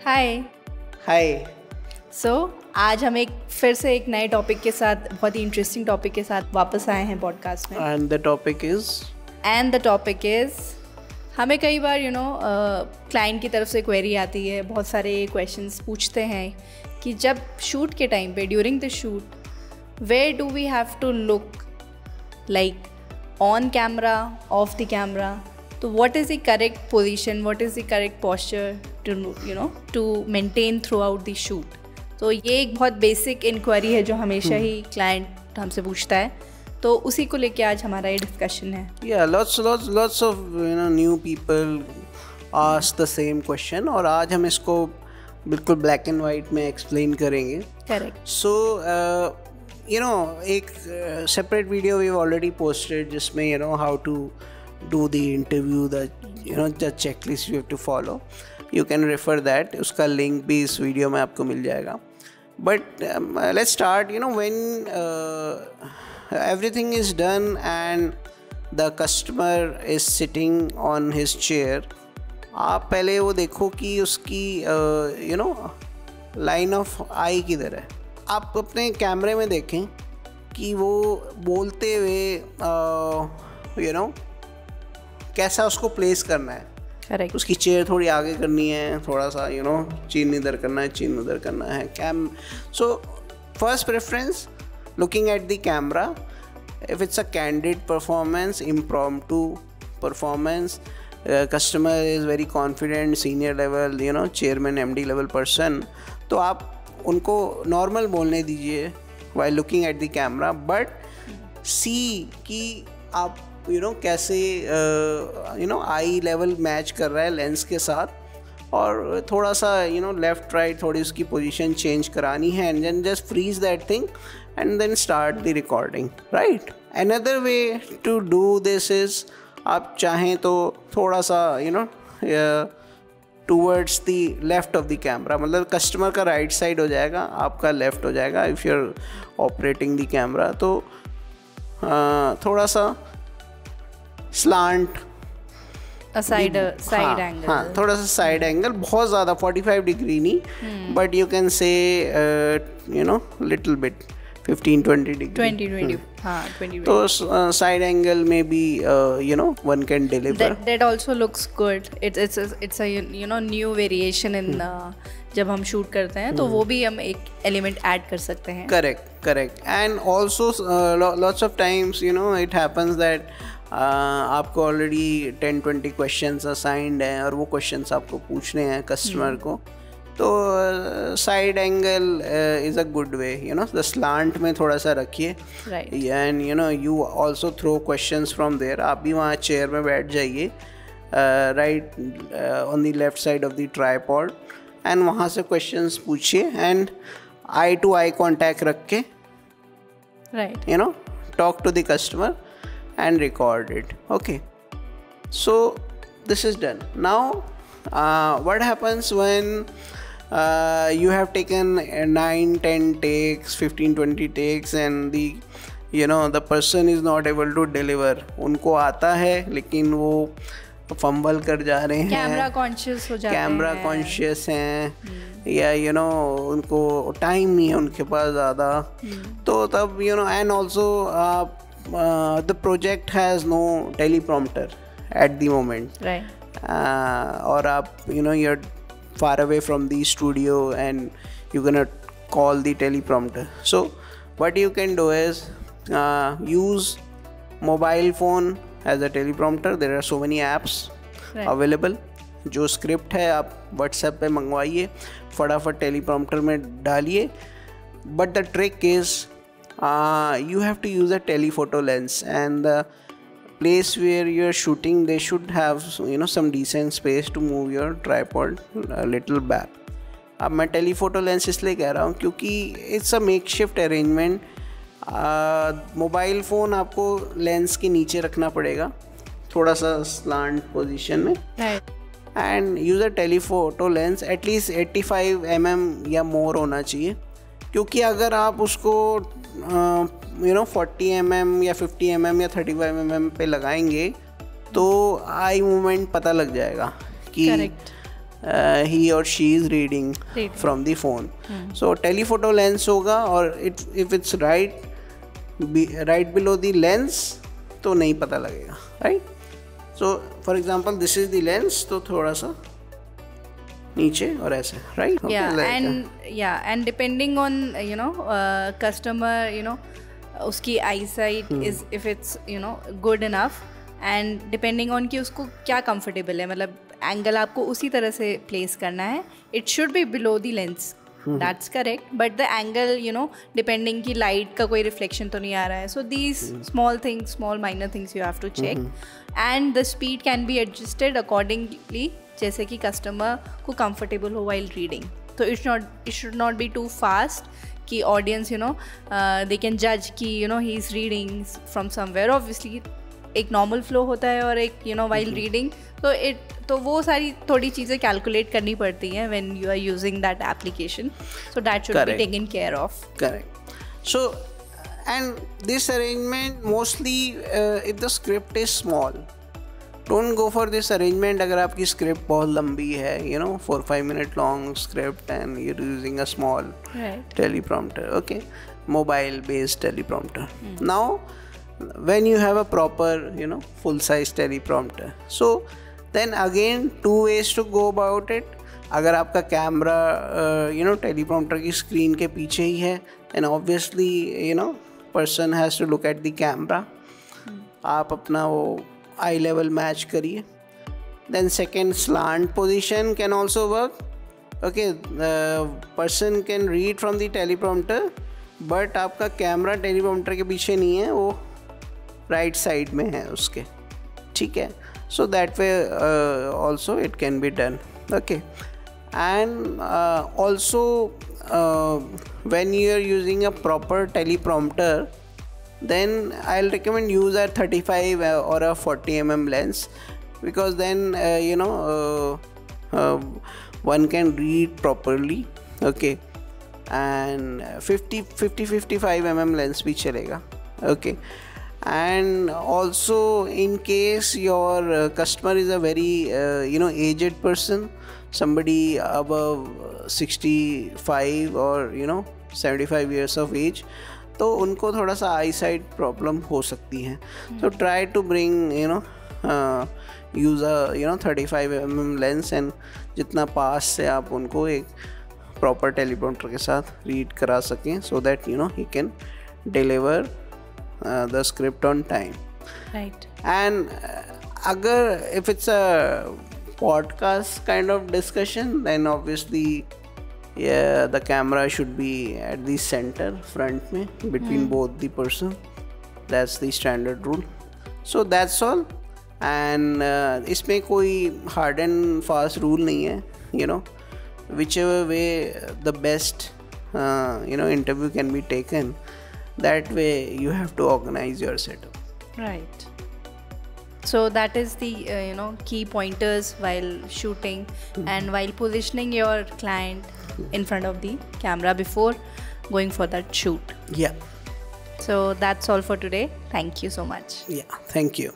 हाय। हाय। सो आज हम फिर से एक नए टॉपिक के साथ, बहुत ही इंटरेस्टिंग टॉपिक के साथ वापस आए हैं पॉडकास्ट में। एंड द टॉपिक इज़ हमें कई बार क्लाइंट की तरफ से क्वेरी आती है, बहुत सारे क्वेश्चंस पूछते हैं कि जब शूट के टाइम पे, during the shoot, where do we have to look, like on camera, off the camera, तो what is the correct position, what is the correct posture to maintain throughout the shoot. तो ये एक बहुत basic inquiry है जो हमेशा ही client हमसे पूछता है, तो उसी को लेके आज हमारा ये डिस्कशन है। lots of new people ask the same question और आज हम इसको बिल्कुल ब्लैक एंड वाइट में एक्सप्लेन करेंगे। करेक्ट। सो एक separate video we already posted जिसमें how to do the interview, the checklist you have to follow. You can refer that. उसका लिंक भी इस वीडियो में आपको मिल जाएगा. But let's start. When everything is done and the customer is sitting on his chair, आप पहले वो देखो कि उसकी लाइन ऑफ आई किधर है। आप अपने कैमरे में देखें कि वो बोलते हुए कैसा उसको प्लेस करना है। करेक्ट। उसकी चेयर थोड़ी आगे करनी है, थोड़ा सा चीन इधर करना है, चीन उधर करना है। So first preference looking at the camera, if it's a candid performance, impromptu performance, customer is very confident, senior level chairman MD level person, तो आप उनको नॉर्मल बोलने दीजिए while looking at the camera, but see कि आप कैसे आई level match कर रहा है लेंस के साथ, और थोड़ा सा लेफ्ट राइट थोड़ी उसकी पोजीशन चेंज करानी है, and then just freeze that thing and then start the recording, right. Another way to do this is, आप चाहें तो थोड़ा सा towards the left of the camera, मतलब कस्टमर का राइट साइड हो जाएगा, आपका लेफ्ट हो जाएगा if you are operating the camera. तो थोड़ा सा स्लांट साइड एंगल, हाँ, थोड़ा सा साइड एंगल, बहुत ज़्यादा 45 डिग्री नहीं, but you can say little bit 15-20 degree, 20 तो साइड एंगल में भी one can deliver. That also looks good. It's a new variation in जब हम शूट करते हैं तो वो भी हम एक एलिमेंट ऐड कर सकते हैं। Correct. And also lots of times it happens that आपको ऑलरेडी 10-20 क्वेश्चंस असाइंड हैं और वो क्वेश्चंस आपको पूछने हैं कस्टमर को, तो side angle is a good way, the slant में थोड़ा सा रखिए, and you also throw questions from there. आप भी वहाँ चेयर में बैठ जाइए, right on the left side of the tripod, and वहाँ से क्वेश्चंस पूछिए, and eye to eye contact रख के, right, talk to the customer and record it. Okay, so this is done. Now what happens when you have taken 9-10 takes, 15-20 takes, and the person is not able to deliver. उनको आता है लेकिन वो fumble कर जा रहे हैं, camera conscious हो जाते हैं, कैमरा कॉन्शियस हैं, या उनको टाइम नहीं है उनके पास ज़्यादा, तो तब and also the project has no teleprompter at the moment, right, or you're far away from the studio and you're gonna call the teleprompter. So what you can do is use mobile phone as a teleprompter. There are so many apps available. जो script है आप WhatsApp पे मंगवाइए, फटाफट teleprompter में डालिए, but the trick is you have to use a telephoto lens, and the place where you're shooting, they should have some decent space to move your tripod a little back. अब मैं telephoto lens इसलिए कह रहा हूँ क्योंकि it's a makeshift arrangement. Mobile phone आपको lens के नीचे रखना पड़ेगा, थोड़ा सा स्लांट पोजीशन में, and use a telephoto lens at least 85 mm या मोर होना चाहिए, क्योंकि अगर आप उसको 40 mm या 50 mm या 35 mm पे लगाएंगे तो आई मूवमेंट पता लग जाएगा कि he or she is reading from the phone. So telephoto lens होगा, और if it's right below the lens तो नहीं पता लगेगा, right? So for example this is the lens, तो थोड़ा सा नीचे और ऐसे, right? And depending on customer, उसकी eyesight is, if it's good enough, and depending on कि उसको क्या comfortable है, मतलब एंगल आपको उसी तरह से प्लेस करना है. It should be below the lens, that's correct, but the angle depending कि लाइट का कोई रिफ्लेक्शन तो नहीं आ रहा है. So these small things, small minor things you have to check, and the speed can be adjusted accordingly, जैसे कि कस्टमर को कंफर्टेबल हो वाइल रीडिंग. तो it should not be too fast कि ऑडियंस दे कैन जज कि he is reading from somewhere. Obviously एक normal flow होता है और एक वाइल रीडिंग, तो वो सारी थोड़ी चीज़ें कैलकुलेट करनी पड़ती हैं when you are using that application. So that should be taken care of. Correct. So and this arrangement mostly if the script is small, don't go for this arrangement अगर आपकी स्क्रिप्ट बहुत लंबी है, 4-5 minute long script and you are using a small teleprompter, okay, mobile based teleprompter. Now when you have a proper full size teleprompter, so then again 2 ways to go about it. अगर आपका camera teleprompter की screen के पीछे ही है, then obviously person has to look at the camera. आप अपना वो eye level match करिए. Then second, slant position can also work. Okay, the person can read from the teleprompter, but आपका camera teleprompter के पीछे नहीं है, वो राइट साइड में है उसके, ठीक है. So that way also it can be done. Okay, and also when you are using a proper teleprompter, then I'll recommend use a 35 or a 40 mm lens, because then one can read properly. Okay, and 50-55 mm lens भी चलेगा. Okay, and also in case your customer is a very aged person, somebody above 65 or 75 years of age, तो उनको थोड़ा सा आई site problem हो सकती है. तो try to bring use a 35 mm lens, and जितना पास से आप उनको एक प्रॉपर टेलीप्रॉम्प्टर के साथ रीड करा सकें, so that he can deliver the script on time. Right. And agar if it's a podcast kind of discussion, then obviously the camera should be at the center front mein, between both the person. That's the standard rule. So that's all. And इसमें कोई hard and fast rule नहीं है. Whichever way the best interview can be taken, that way you have to organize your setup. Right. So that is the key pointers while shooting and while positioning your client in front of the camera before going for that shoot. Yeah. So that's all for today. Thank you so much. Yeah, thank you.